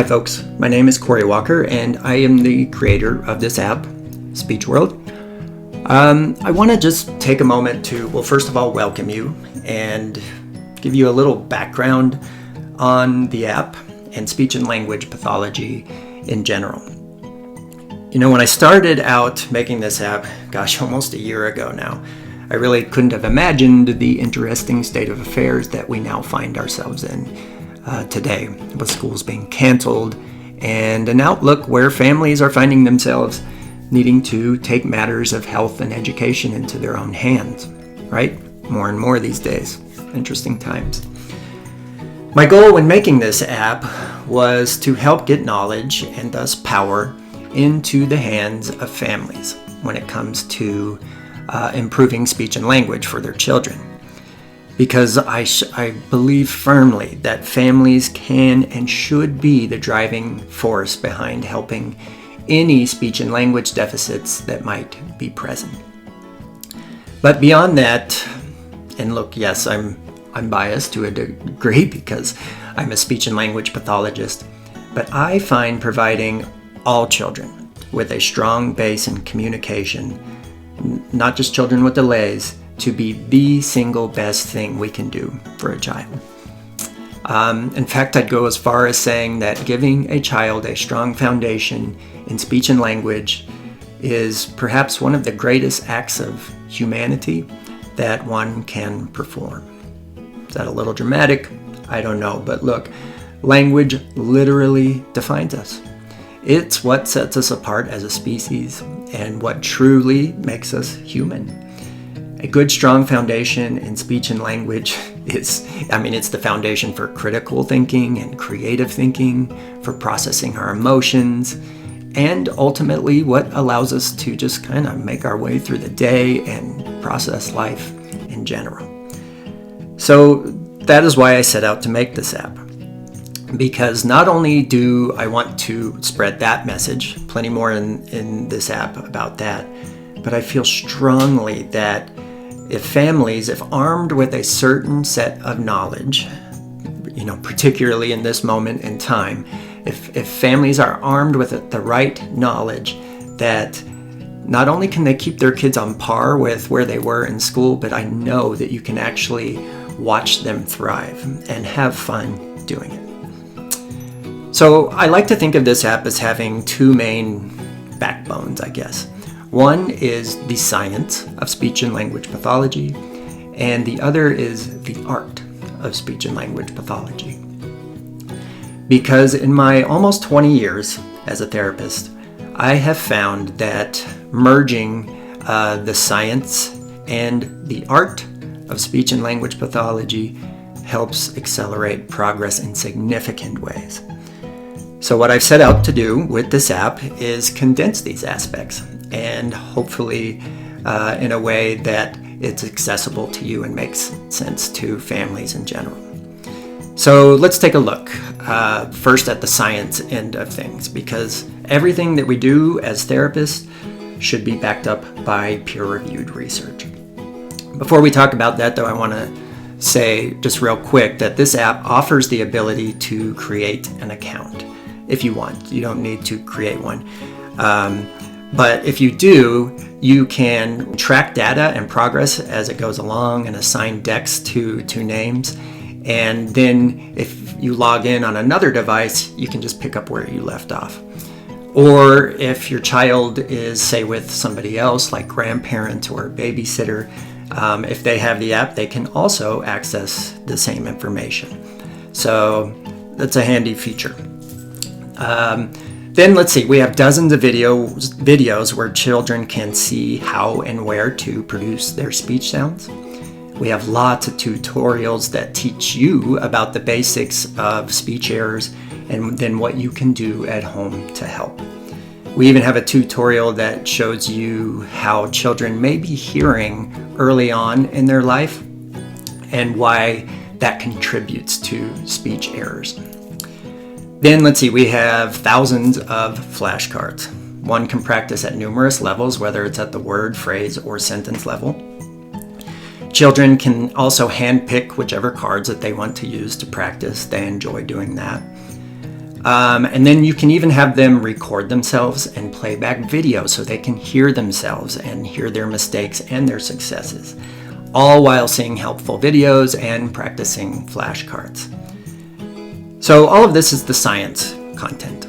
Hi folks, my name is Corey Walker and I am the creator of this app, Speech World. I want to just take a moment to, first of all, welcome you and give you a little background on the app and speech and language pathology in general. You know, when I started out making this app, almost a year ago now, I really couldn't have imagined the interesting state of affairs that we now find ourselves in today, with schools being canceled and an outlook where families are finding themselves needing to take matters of health and education into their own hands, right? More and more these days. Interesting times. My goal when making this app was to help get knowledge and thus power into the hands of families when it comes to improving speech and language for their children. Because I believe firmly that families can and should be the driving force behind helping any speech and language deficits that might be present. But beyond that, and look, yes, I'm biased to a degree because I'm a speech and language pathologist, but I find providing all children with a strong base in communication, not just children with delays, to be the single best thing we can do for a child. In fact, I'd go as far as saying that giving a child a strong foundation in speech and language is perhaps one of the greatest acts of humanity that one can perform. Is that a little dramatic? I don't know, but look, language literally defines us. It's what sets us apart as a species and what truly makes us human. A good, strong foundation in speech and language it's the foundation for critical thinking and creative thinking, for processing our emotions, and ultimately what allows us to just kind of make our way through the day and process life in general. So that is why I set out to make this app. Because not only do I want to spread that message, plenty more in this app about that, but I feel strongly that if armed with a certain set of knowledge, particularly in this moment in time, if families are armed with the right knowledge, that not only can they keep their kids on par with where they were in school, but I know that you can actually watch them thrive and have fun doing it. So I like to think of this app as having two main backbones, I guess. One is the science of speech and language pathology, and the other is the art of speech and language pathology. Because in my almost 20 years as a therapist, I have found that merging the science and the art of speech and language pathology helps accelerate progress in significant ways. So what I've set out to do with this app is condense these aspects and hopefully in a way that it's accessible to you and makes sense to families in general. So let's take a look first at the science end of things, because everything that we do as therapists should be backed up by peer-reviewed research. Before we talk about that, though, I want to say just real quick that this app offers the ability to create an account if you want. You don't need to create one. But if you do, you can track data and progress as it goes along and assign decks to names. And then if you log in on another device, you can just pick up where you left off. Or if your child is, say, with somebody else, like grandparent or babysitter, if they have the app, they can also access the same information. So that's a handy feature. Then let's see, we have dozens of videos where children can see how and where to produce their speech sounds. We have lots of tutorials that teach you about the basics of speech errors and then what you can do at home to help. We even have a tutorial that shows you how children may be hearing early on in their life and why that contributes to speech errors. Then let's see, we have thousands of flashcards. One can practice at numerous levels, whether it's at the word, phrase, or sentence level. Children can also handpick whichever cards that they want to use to practice. They enjoy doing that. And then you can even have them record themselves and play back videos so they can hear themselves and hear their mistakes and their successes, all while seeing helpful videos and practicing flashcards. So all of this is the science content.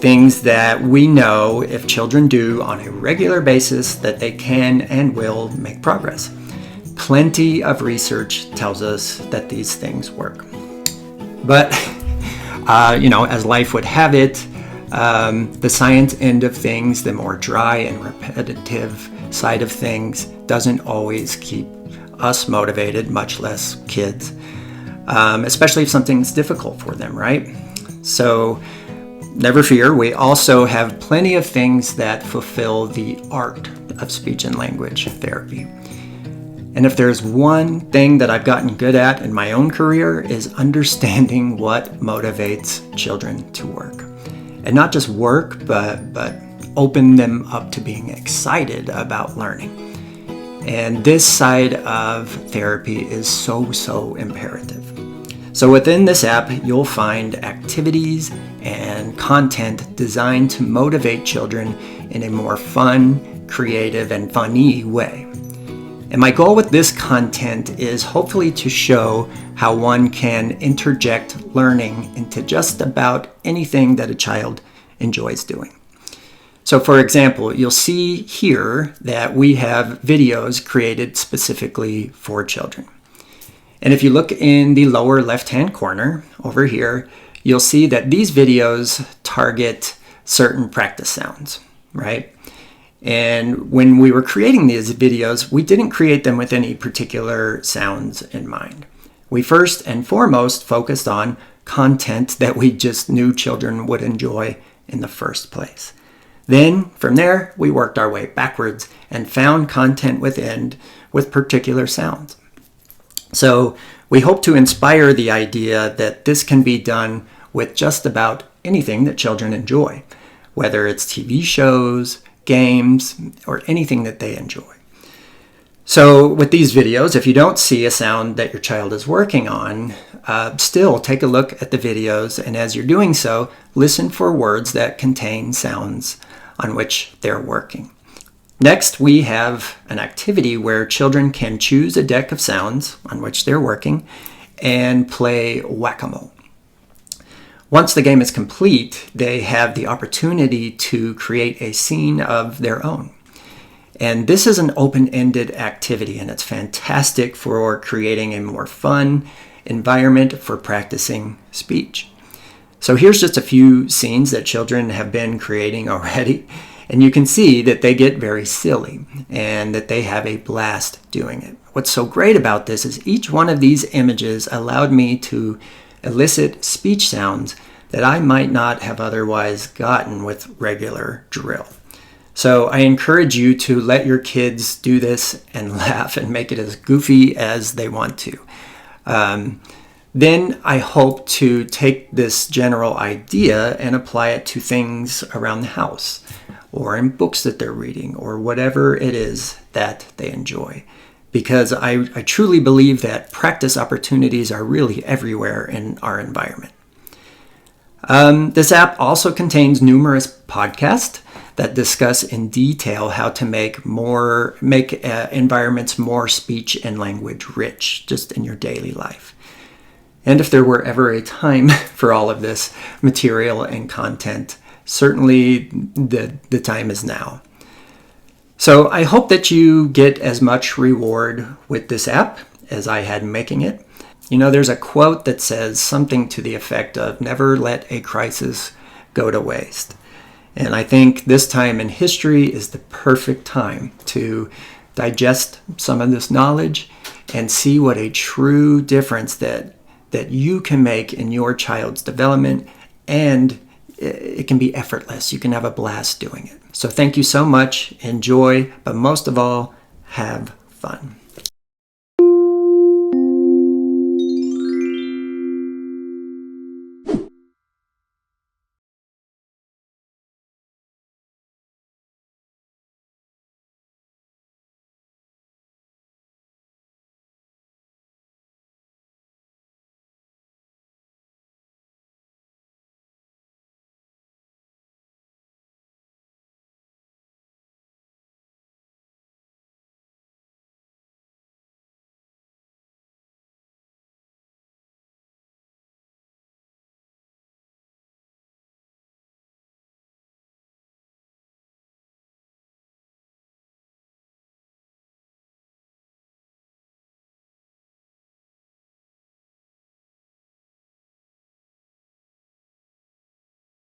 Things that we know if children do on a regular basis that they can and will make progress. Plenty of research tells us that these things work. But as life would have it, the science end of things, the more dry and repetitive side of things, doesn't always keep us motivated, much less kids, especially if something's difficult for them, right? So never fear, we also have plenty of things that fulfill the art of speech and language therapy. And if there's one thing that I've gotten good at in my own career is understanding what motivates children to work. And not just work, but open them up to being excited about learning. And this side of therapy is so imperative. So within this app, you'll find activities and content designed to motivate children in a more fun, creative, and funny way. And my goal with this content is hopefully to show how one can interject learning into just about anything that a child enjoys doing. So for example, you'll see here that we have videos created specifically for children. And if you look in the lower left-hand corner over here, you'll see that these videos target certain practice sounds, right? And when we were creating these videos, we didn't create them with any particular sounds in mind. We first and foremost focused on content that we just knew children would enjoy in the first place. Then, from there, we worked our way backwards and found content with particular sounds. So we hope to inspire the idea that this can be done with just about anything that children enjoy, whether it's TV shows, games, or anything that they enjoy. So with these videos, if you don't see a sound that your child is working on, still take a look at the videos, and as you're doing so, listen for words that contain sounds on which they're working. Next, we have an activity where children can choose a deck of sounds on which they're working and play whack-a-mole. Once the game is complete, they have the opportunity to create a scene of their own. And this is an open-ended activity, and it's fantastic for creating a more fun environment for practicing speech. So here's just a few scenes that children have been creating already, and you can see that they get very silly and that they have a blast doing it. What's so great about this is each one of these images allowed me to elicit speech sounds that I might not have otherwise gotten with regular drill. So I encourage you to let your kids do this and laugh and make it as goofy as they want to. Then I hope to take this general idea and apply it to things around the house or in books that they're reading or whatever it is that they enjoy. Because I truly believe that practice opportunities are really everywhere in our environment. This app also contains numerous podcasts that discuss in detail how to make environments more speech and language rich just in your daily life. And if there were ever a time for all of this material and content, certainly the time is now. So I hope that you get as much reward with this app as I had making it. You know, there's a quote that says something to the effect of never let a crisis go to waste. And I think this time in history is the perfect time to digest some of this knowledge and see what a true difference that you can make in your child's development, and it can be effortless. You can have a blast doing it. So thank you so much. Enjoy, but most of all, have fun.